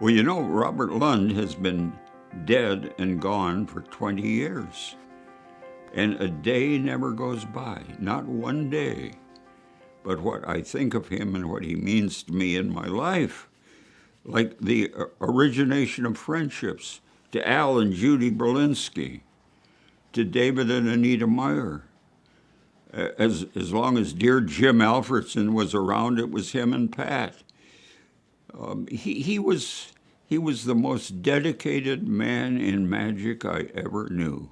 Well, you know, Robert Lund has been dead and gone for 20 years. And a day never goes by, not one day. But what I think of him and what he means to me in my life, like the origination of friendships, to Al and Judy Berlinski, to David and Anita Meyer. As long as dear Jim Alfredson was around, it was him and Pat. He was the most dedicated man in magic I ever knew.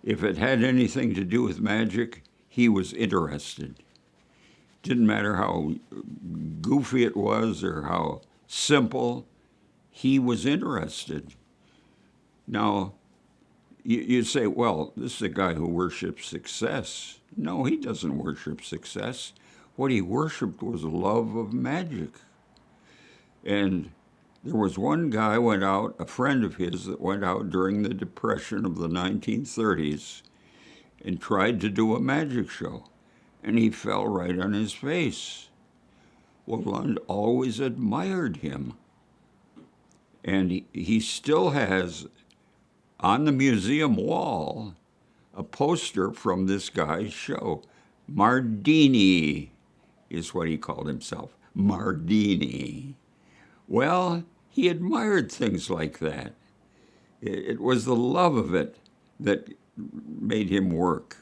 If it had anything to do with magic, he was interested. Didn't matter how goofy it was or how simple, he was interested. Now, you say, well, this is a guy who worships success. No, he doesn't worship success. What he worshiped was love of magic. And there was one guy went out, a friend of his that went out during the Depression of the 1930s and tried to do a magic show, and he fell right on his face. Well, Lund always admired him, and he still has on the museum wall a poster from this guy's show. Mardini is what he called himself, Mardini. Well, he admired things like that. It was the love of it that made him work.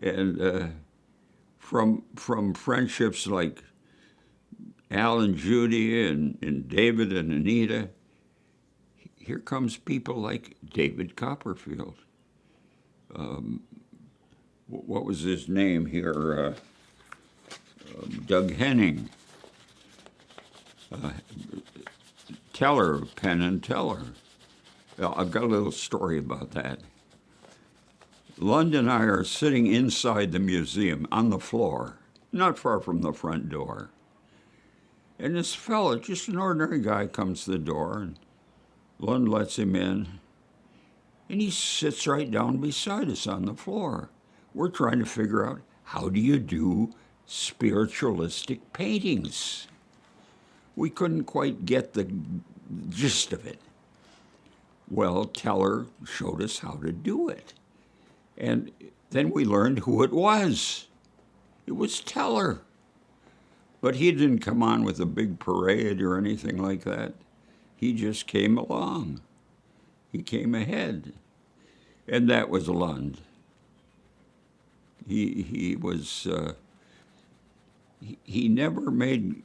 And from friendships like Al and Judy and David and Anita, here comes people like David Copperfield. What was his name here? Doug Henning. Teller, Penn and Teller. Well, I've got a little story about that. Lund and I are sitting inside the museum on the floor, not far from the front door. And this fella, just an ordinary guy, comes to the door, and Lund lets him in, and he sits right down beside us on the floor. We're trying to figure out, how do you do spiritualistic paintings? We couldn't quite get the gist of it. Well, Teller showed us how to do it. And then we learned who it was. It was Teller. But he didn't come on with a big parade or anything like that. He just came along. He came ahead. And that was Lund. He never made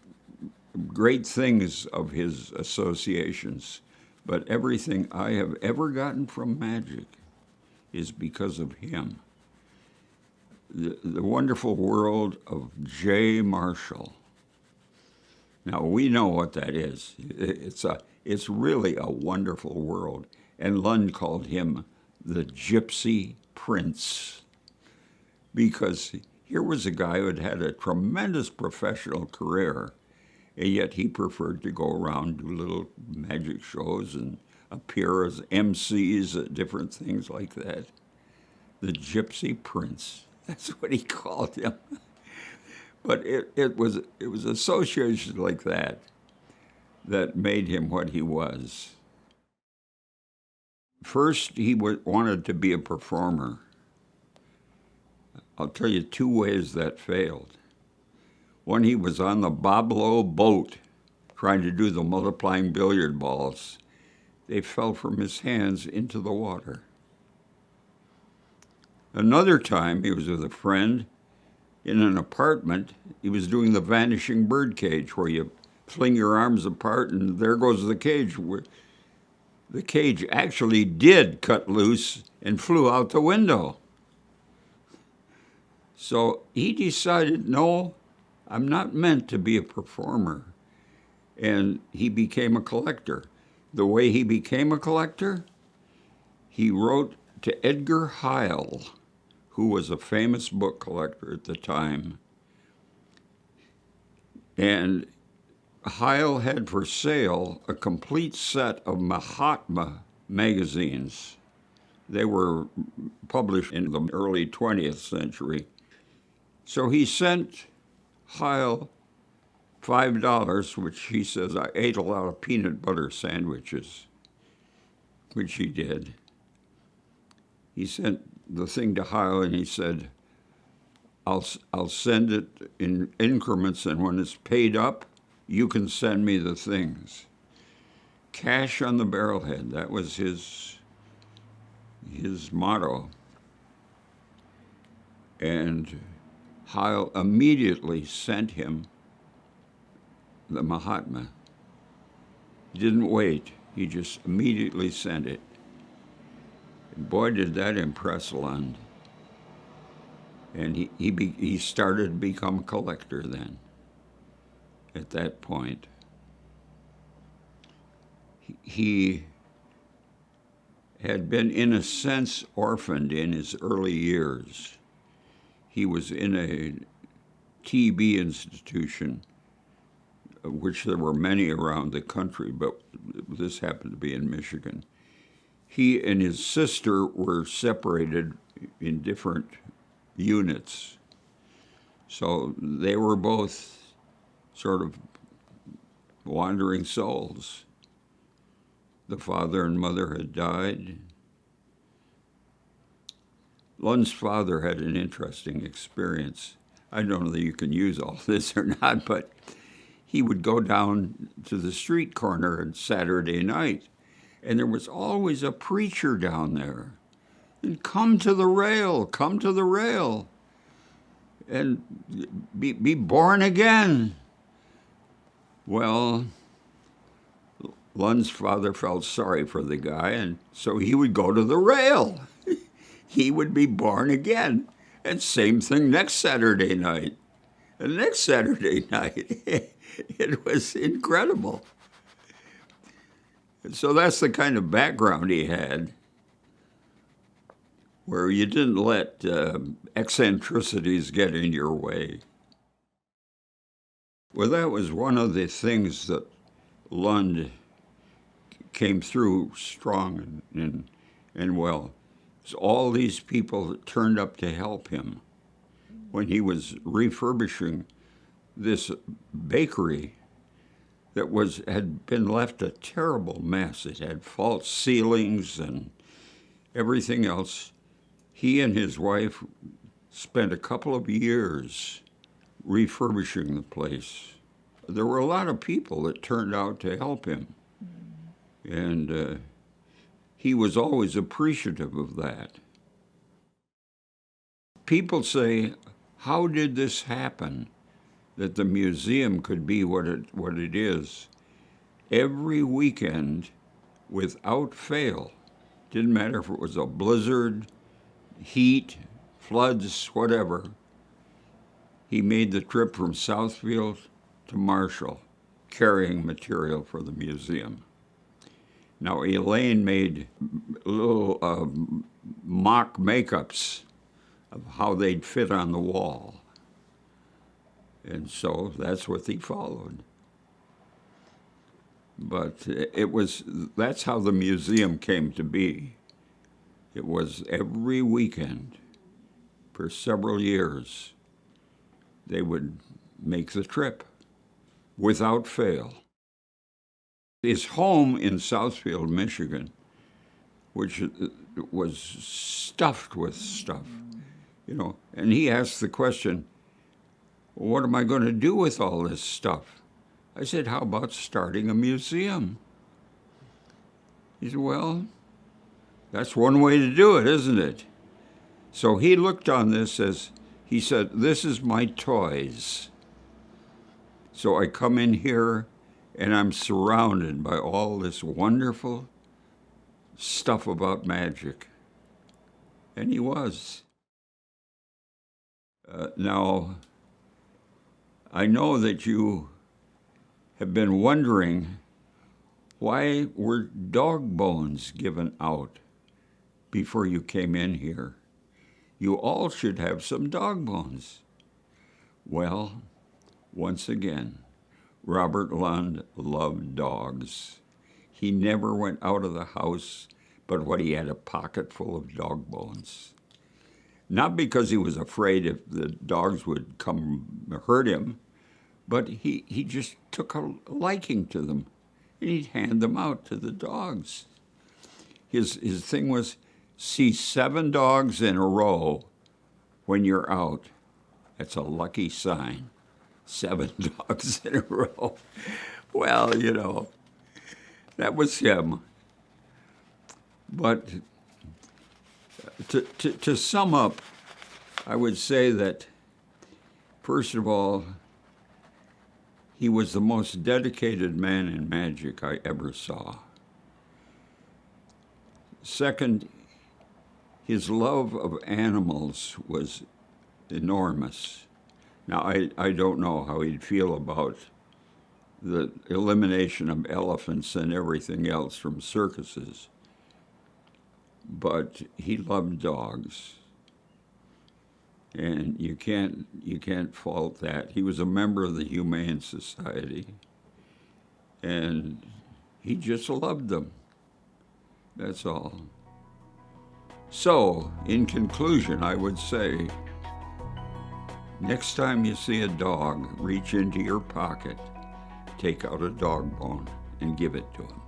great things of his associations, but everything I have ever gotten from magic is because of him. The wonderful world of J. Marshall. Now, we know what that is. It's really a wonderful world, and Lund called him the Gypsy Prince, because here was a guy who had had a tremendous professional career, and yet he preferred to go around, do little magic shows and appear as MCs at different things like that. The Gypsy Prince, that's what he called him. But it was associations like that that made him what he was. First, he wanted to be a performer. I'll tell you 2 ways that failed. When he was on the Bob Lund boat trying to do the multiplying billiard balls, they fell from his hands into the water. Another time, he was with a friend in an apartment. He was doing the vanishing bird cage, where you fling your arms apart and there goes the cage. The cage actually did cut loose and flew out the window. So he decided, no, I'm not meant to be a performer. And he became a collector. The way he became a collector, he wrote to Edgar Heil, who was a famous book collector at the time. And Heil had for sale a complete set of Mahatma magazines. They were published in the early 20th century. So he sent Heil $5, which he says I ate a lot of peanut butter sandwiches, which he did. He sent the thing to Heil, and he said, I'll send it in increments, and when it's paid up, you can send me the things. Cash on the barrelhead, that was his motto. And Heil immediately sent him the Mahatma. He didn't wait. He just immediately sent it. And boy, did that impress Lund. And he started to become a collector then, at that point. He had been, in a sense, orphaned in his early years. He was in a TB institution, which there were many around the country, but this happened to be in Michigan. He and his sister were separated in different units. So they were both sort of wandering souls. The father and mother had died. Lund's father had an interesting experience. I don't know that you can use all this or not, but he would go down to the street corner on Saturday night, and there was always a preacher down there. And come to the rail, and be born again. Well, Lund's father felt sorry for the guy, and so he would go to the rail. He would be born again. And same thing next Saturday night. And next Saturday night. It was incredible. And so that's the kind of background he had, where you didn't let eccentricities get in your way. Well, that was one of the things that Lund came through strong and well. It's all these people that turned up to help him when he was refurbishing this bakery that had been left a terrible mess. It had false ceilings and everything else. He and his wife spent a couple of years refurbishing the place. There were a lot of people that turned out to help him. And he was always appreciative of that. People say, how did this happen, that the museum could be what it is? Every weekend, without fail, didn't matter if it was a blizzard, heat, floods, whatever, he made the trip from Southfield to Marshall, carrying material for the museum. Now, Elaine made little mock makeups of how they'd fit on the wall. And so that's what he followed. But that's how the museum came to be. It was every weekend for several years they would make the trip without fail. His home in Southfield, Michigan, which was stuffed with stuff, and he asked the question, what am I going to do with all this stuff? I said, how about starting a museum? He said, well, that's one way to do it, isn't it? So he looked on this as, he said, this is my toys. So I come in here and I'm surrounded by all this wonderful stuff about magic. And he was. Now, I know that you have been wondering, why were dog bones given out before you came in here? You all should have some dog bones. Well, once again, Robert Lund loved dogs. He never went out of the house but what he had a pocket full of dog bones. Not because he was afraid if the dogs would come hurt him, But he just took a liking to them, and he'd hand them out to the dogs. His thing was, see 7 dogs in a row when you're out. That's a lucky sign. 7 dogs in a row. Well, that was him. But to sum up, I would say that, first of all, he was the most dedicated man in magic I ever saw. Second, his love of animals was enormous. Now, I don't know how he'd feel about the elimination of elephants and everything else from circuses, but he loved dogs. And you can't fault that. He was a member of the Humane Society, and he just loved them. That's all. So, in conclusion, I would say, next time you see a dog, reach into your pocket, take out a dog bone, and give it to him.